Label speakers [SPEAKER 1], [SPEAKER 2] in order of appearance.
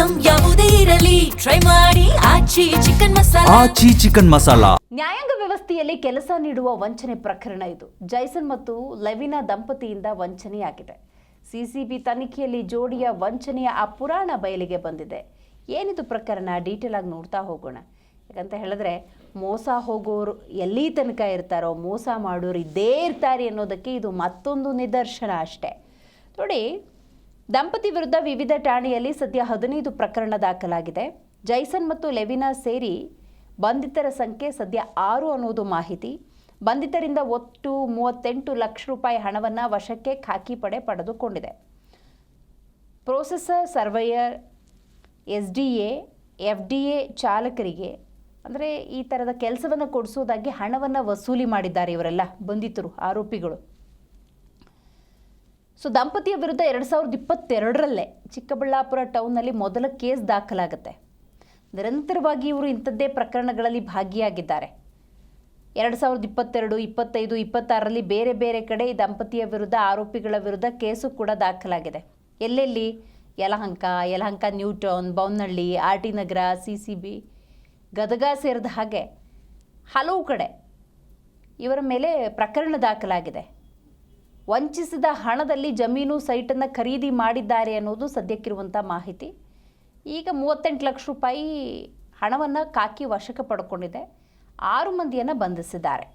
[SPEAKER 1] Item ಯಾವುದೇ ಇರಲಿ try ಮಾಡಿ ಆಚಿ ಚಿಕನ್ ಮಸಾಲಾ.
[SPEAKER 2] ನ್ಯಾಯಾಂಗ ವ್ಯವಸ್ಥೆಯಲ್ಲಿ ಕೆಲಸ ನೀಡುವ ವಂಚನೆ ಪ್ರಕರಣ ಇದು. ಜೈಸನ್ ಮತ್ತು ಲೆವಿನಾ ದಂಪತಿಯಿಂದ ವಂಚನೆಯಾಗಿದೆ. ಸಿಸಿಬಿ ತನಿಖೆಯಲ್ಲಿ ಜೋಡಿಯ ವಂಚನೆಯ ಪುರಾಣ ಬಯಲಿಗೆ ಬಂದಿದೆ. ಏನಿದು ಪ್ರಕರಣ, ಡೀಟೇಲ್ ಆಗಿ ನೋಡ್ತಾ ಹೋಗೋಣ. ಯಾಕಂತ ಹೇಳಿದ್ರೆ ಮೋಸ ಹೋಗೋರು ಎಲ್ಲಿ ತನಕ ಇರ್ತಾರೋ, ಮೋಸ ಮಾಡೋರು ಇದ್ದೇ ಇರ್ತಾರೆ ಅನ್ನೋದಕ್ಕೆ ಇದು ಮತ್ತೊಂದು ನಿದರ್ಶನ ಅಷ್ಟೇ. ನೋಡಿ, ದಂಪತಿ ವಿರುದ್ಧ ವಿವಿಧ ಠಾಣೆಯಲ್ಲಿ ಸದ್ಯ 15 ಪ್ರಕರಣ ದಾಖಲಾಗಿದೆ. ಜೈಸನ್ ಮತ್ತು ಲೆವಿನಾ ಸೇರಿ ಬಂಧಿತರ ಸಂಖ್ಯೆ ಸದ್ಯ 6 ಅನ್ನೋದು ಮಾಹಿತಿ. ಬಂಧಿತರಿಂದ ಒಟ್ಟು 38 ಲಕ್ಷ ರೂಪಾಯಿ ಹಣವನ್ನು ವಶಕ್ಕೆ ಖಾಕಿ ಪಡೆ ಪಡೆದುಕೊಂಡಿದೆ. ಪ್ರೊಸೆಸರ್, ಸರ್ವೇಯರ್, SDA, FDA ಚಾಲಕರಿಗೆ ಅಂದರೆ ಈ ಥರದ ಕೆಲಸವನ್ನು ಕೊಡಿಸೋದಾಗಿ ಹಣವನ್ನು ವಸೂಲಿ ಮಾಡಿದ್ದಾರೆ ಇವರೆಲ್ಲ ಬಂಧಿತರು, ಆರೋಪಿಗಳು. ಸೊ ದಂಪತಿಯ ವಿರುದ್ಧ 2022ರಲ್ಲೇ ಚಿಕ್ಕಬಳ್ಳಾಪುರ ಟೌನ್ನಲ್ಲಿ ಮೊದಲ ಕೇಸ್ ದಾಖಲಾಗುತ್ತೆ. ನಿರಂತರವಾಗಿ ಇವರು ಇಂಥದ್ದೇ ಪ್ರಕರಣಗಳಲ್ಲಿ ಭಾಗಿಯಾಗಿದ್ದಾರೆ. 2022, 25, 26ರಲ್ಲಿ ಬೇರೆ ಬೇರೆ ಕಡೆ ಈ ದಂಪತಿಯ ವಿರುದ್ಧ, ಆರೋಪಿಗಳ ವಿರುದ್ಧ ಕೇಸು ಕೂಡ ದಾಖಲಾಗಿದೆ. ಎಲ್ಲೆಲ್ಲಿ? Yelahanka, new town, Bommanahalli, RT ನಗರ, CCB, ಗದಗ ಸೇರಿದ ಹಾಗೆ ಹಲವು ಕಡೆ ಇವರ ಮೇಲೆ ಪ್ರಕರಣ ದಾಖಲಾಗಿದೆ. ವಂಚಿಸಿದ ಹಣದಲ್ಲಿ ಜಮೀನು, ಸೈಟನ್ನು ಖರೀದಿ ಮಾಡಿದ್ದಾರೆ ಅನ್ನೋದು ಸದ್ಯಕ್ಕಿರುವಂಥ ಮಾಹಿತಿ. ಈಗ 38 ಲಕ್ಷ ರೂಪಾಯಿ ಹಣವನ್ನು ಖಾಕಿ ವಶಕ್ಕೆ ಪಡ್ಕೊಂಡಿದೆ. 6 ಮಂದಿಯನ್ನು ಬಂಧಿಸಿದ್ದಾರೆ.